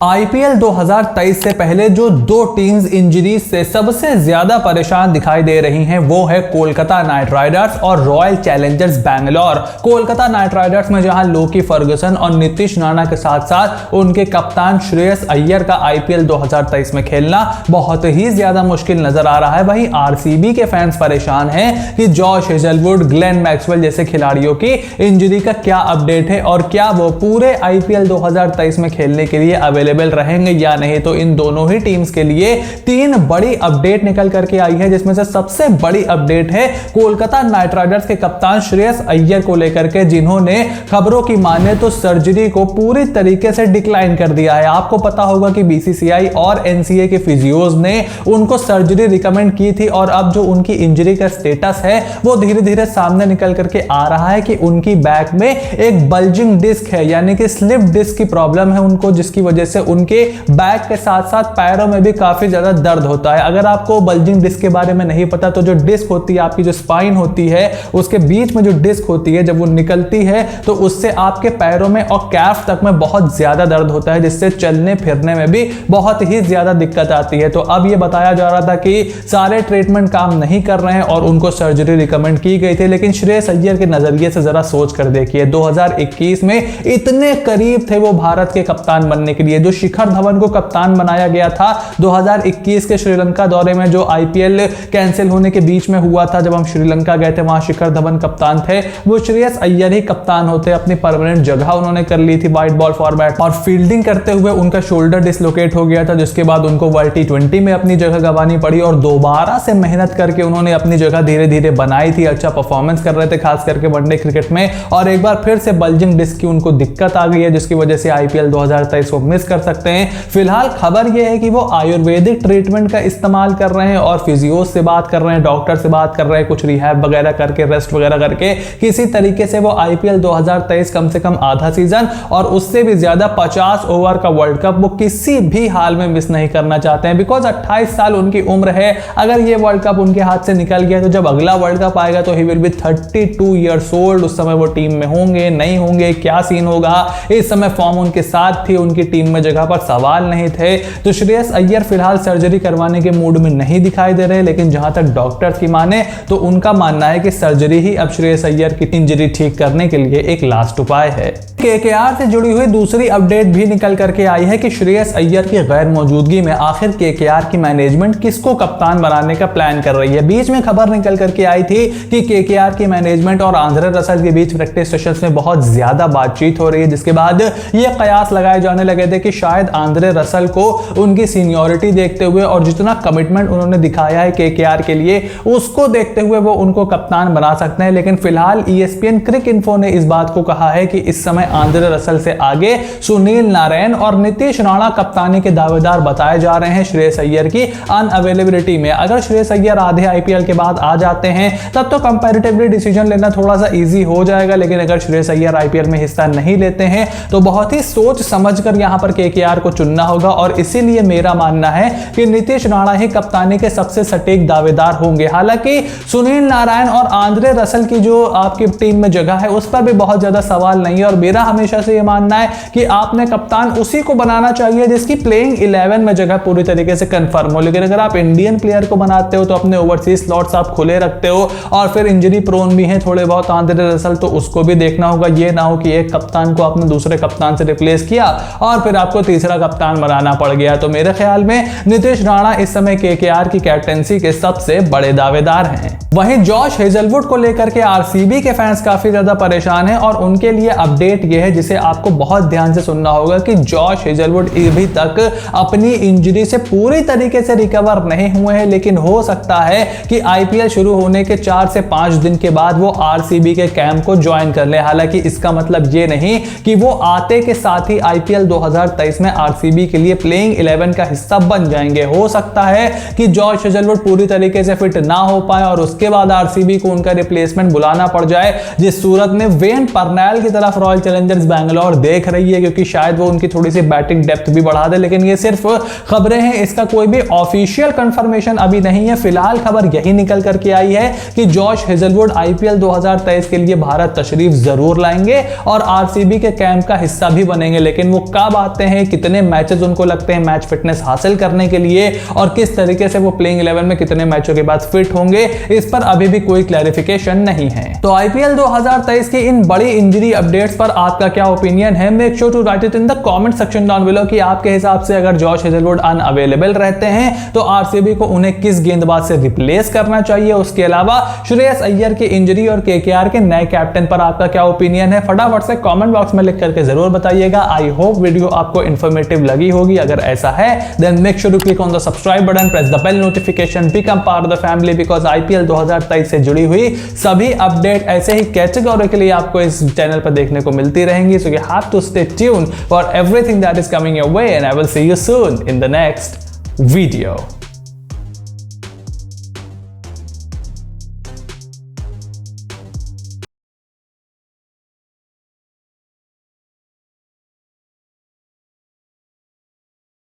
IPL 2023 से पहले जो दो टीम्स इंजरीज से सबसे ज्यादा परेशान दिखाई दे रही हैं वो है कोलकाता नाइट राइडर्स और royal Challengers Bangalore. Kolkata night Riders में जहां लोकी फर्गुसन और नीतीश राणा के साथ साथ उनके कप्तान श्रेयस अय्यर का आईपीएल 2023 में खेलना बहुत ही ज्यादा मुश्किल नजर आ रहा है, वहीं आरसीबी के फैंस परेशान हैं कि जॉश हेजलवुड, ग्लेन मैक्सवेल जैसे खिलाड़ियों की इंजरी का क्या अपडेट है और क्या वो पूरे आईपीएल 2023 में खेलने के लिए अवेलेबल रहेंगे या नहीं। तो इन दोनों ही टीम्स के लिए तीन बड़ी अपडेट निकल करके आई है, जिसमें से सबसे बड़ी अपडेट है कोलकाता नाइट राइडर्स के कप्तान श्रेयस अय्यर को लेकर के, जिन्होंने खबरों की माने तो सर्जरी को पूरी तरीके से डिक्लाइन कर दिया है। आपको पता होगा कि बीसीसीआई और एनसीए के फिजियोज ने उनको सर्जरी रिकमेंड की थी और अब जो उनकी इंजरी का स्टेटस है वो धीरे धीरे सामने निकल करके आ रहा है कि उनकी बैक में एक बल्जिंग डिस्क है, यानी कि स्लिप डिस्क की प्रॉब्लम है उनको, जिसकी वजह से उनके बैक के साथ साथ पैरों में भी काफी ज्यादा दर्द होता है। अगर आपको बल्जिंग डिस्क के बारे में नहीं पता तो जो डिस्क होती है, आपकी जो स्पाइन होती है उसके बीच में जो डिस्क होती है, जब वो निकलती है तो उससे आपके पैरों में और कैफ तक में बहुत ज्यादा दर्द होता है, जिससे चलने फिरने में भी बहुत ही ज्यादा दिक्कत आती है। तो अब ये बताया जा रहा था कि सारे ट्रीटमेंट काम नहीं कर रहे हैं और उनको सर्जरी रिकमेंड की गई थी, लेकिन श्रेयस अय्यर के नजरिए से जरा सोच कर देखिए, 2021 में इतने करीब थे वो भारत के कप्तान बनने के लिए। जो शिखर धवन को कप्तान बनाया गया था 2021 के श्रीलंका दौरे में, जो आईपीएल कैंसिल होने के बीच में हुआ था, जब हम श्रीलंका गए थे वहां शिखर धवन कप्तान थे, वो श्रेयस अय्यर ही कप्तान होते। अपनी परमानेंट जगह उन्होंने कर ली थी व्हाइट बॉल फॉर्मेट, और फील्डिंग करते हुए उनका शोल्डर डिसलोकेट हो गया था, जिसके बाद उनको वर्ल्ड टी20 में अपनी जगह गंवानी पड़ी और दोबारा से मेहनत करके उन्होंने अपनी जगह धीरे धीरे बनाई थी। अच्छा परफॉर्मेंस कर रहे थे खास करके वनडे क्रिकेट में, और एक बार फिर से बल्जिंग डिस्क की उनको दिक्कत आ गई है, जिसकी वजह से आईपीएल 2023 को मिस कर सकते हैं। फिलहाल खबर यह है कि वो आयुर्वेदिक ट्रीटमेंट का इस्तेमाल कर रहे हैं और फिजियोज से बात कर रहे हैं, डॉक्टर से बात कर रहे हैं, कुछ रिहैब वगैरह करके, रेस्ट वगैरह करके किसी तरीके से वो आईपीएल 2023 कम से कम आधा सीजन और उससे भी ज्यादा 50 ओवर का वर्ल्ड कप वो किसी भी हाल में मिस नहीं करना चाहते हैं, बिकॉज 28 साल उनकी उम्र है। अगर ये वर्ल्ड कप उनके हाथ से निकल गया तो जब अगला वर्ल्ड कप आएगा तो he will be 32 years old. उस समय वो टीम में होंगे नहीं होंगे, क्या सीन होगा, इस समय फॉर्म उनके साथ थी, उनकी टीम में जगह पर सवाल नहीं थे। तो श्रेयस अय्यर फिलहाल सर्जरी करवाने के मूड में नहीं दिखाई दे रहे, लेकिन जहां तक डॉक्टर्स की माने तो उनका मानना है कि सर्जरी ही अब श्रेयस अय्यर की इंजरी ठीक करने के लिए एक लास्ट उपाय है। केकेआर से जुड़ी हुई दूसरी अपडेट भी निकल करके आई है कि श्रेयस अय्यर की गैर मौजूदगी में आखिर केकेआर की मैनेजमेंट किसको कप्तान बनाने का प्लान कर रही है। बीच में खबर निकल करके आई थी कि केकेआर की मैनेजमेंट और आंद्रे रसल के बीच प्रैक्टिस सेशंस में बहुत ज्यादा बातचीत हो रही है, जिसके बाद ये कयास लगाए जाने लगे थे कि शायद आंद्रे रसल को उनकी सीनियरिटी देखते हुए और जितना कमिटमेंट उन्होंने दिखाया है केकेआर के लिए, उसको देखते हुए वो उनको कप्तान बना सकते हैं। लेकिन फिलहाल ईएसपीएन क्रिक इन्फो ने इस बात को कहा है कि इस समय आंद्रे रसल से आगे सुनील नारायण और नीतीश राणा कप्तानी के दावेदार बताए जा रहे हैं श्रेयस अय्यर की अनअवेलेबिलिटी में। अगर श्रेयस अय्यर आधे आईपीएल के बाद आ जाते हैं तब तो कंपैरेटिवली डिसीजन लेना थोड़ा सा इजी हो जाएगा, लेकिन अगर श्रेयस अय्यर आईपीएल में हिस्सा नहीं लेते हैं तो बहुत ही सोच समझकर यहां पर केकेआर को चुनना होगा, और इसीलिए मेरा मानना है कि नीतीश राणा ही कप्तानी के सबसे सटीक दावेदार होंगे। हालांकि सुनील नारायण और आंद्रे रसल की जो आपकी टीम में जगह है उस पर भी बहुत ज्यादा सवाल नहीं है, और मेरा हमेशा से यह मानना है कि आपने कप्तान उसी को बनाना चाहिए जिसकी प्लेइंग 11 में जगह पूरी तरीके से कंफर्म हो। लेकिन अगर आप इंडियन प्लेयर को बनाते हो तो अपने ओवरसीज स्लॉट्स आप खुले रखते हो, और फिर इंजरी प्रोन भी है थोड़े बहुत आंद्रे रसल, तो उसको भी देखना होगा। ये ना हो कि एक कप्तान को आपने दूसरे कप्तान से रिप्लेस किया और फिर आपको तीसरा कप्तान बनाना पड़ गया। तो मेरे ख्याल में नीतीश राणा इस समय केकेआर की कैप्टेंसी के सबसे बड़े दावेदार हैं। वहीं जॉश हेजलवुड को लेकर के आरसीबी के फैंस काफी ज्यादा परेशान हैं, और उनके लिए अपडेट यह है जिसे आपको बहुत ध्यान से सुनना होगा कि जॉश हेजलवुड अभी तक अपनी इंजरी से पूरी तरीके से रिकवर नहीं हुए हैं, लेकिन हो सकता है कि आईपीएल शुरू होने के 4 से 5 दिन के बाद वो आरसीबी के कैंप को ज्वाइन कर ले। हालांकि इसका मतलब ये नहीं कि वो आते के साथ ही आईपीएल 2023 में आरसीबी के लिए प्लेइंग 11 का हिस्सा बन जाएंगे। हो सकता है कि जॉश हेजलवुड पूरी तरीके से फिट ना हो पाए और उसके बाद आरसीबी को उनका रिप्लेसमेंट बुलाना पड़ जाए, जिस सूरत में वेन पर्नेल की तरफ रॉयल चैलेंजर्स चैलेंजर्स बैंगलोर देख रही है, क्योंकि शायद वो उनकी थोड़ी सी बैटिंग डेप्थ भी बढ़ा दे, लेकिन ये सिर्फ खबरें हैं, इसका कोई भी ऑफिशियल कंफर्मेशन अभी नहीं है। फिलहाल खबर यही निकल करके आई है कि जॉश हेजलवुड आईपीएल 2023 के लिए भारत तशरीफ जरूर लाएंगे और आरसीबी के कैंप का हिस्सा भी बनेंगे, लेकिन वो कब आते हैं, कितने मैचेस उनको लगते हैं मैच फिटनेस हासिल करने के लिए और किस तरीके से वो प्लेइंग 11 में कितने मैचों के बाद फिट होंगे, इस पर अभी भी कोई क्लैरिफिकेशन नहीं है। तो आईपीएल 2023 की इन बड़ी इंजरी अपडेट्स पर आपका क्या ओपिनियन है? Make sure to write it in the comment section down below कि आपके हिसाब से अगर जॉश हेजलवुड अनअवेलेबल रहते हैं तो आरसीबी को उन्हें किस गेंदबाज से रिप्लेस करना चाहिए। उसके अलावा श्रेयस अय्यर की इंजरी और केकेआर के नए कैप्टन पर आपका क्या ओपिनियन है? फटाफट से कमेंट बॉक्स में लिख करके जरूर बताइएगा। आई होप वीडियो आपको इंफॉर्मेटिव लगी होगी। अगर ऐसा है then make sure to click on the subscribe button, press the bell notification, become part of the family, because IPL 2023 से जुड़ी हुई सभी अपडेट ऐसे ही कैटेगोरिकली आपको इस चैनल पर देखने को मिलती रहेंगी। So you have to stay tuned for everything that is coming your way and I will see you soon in the next video.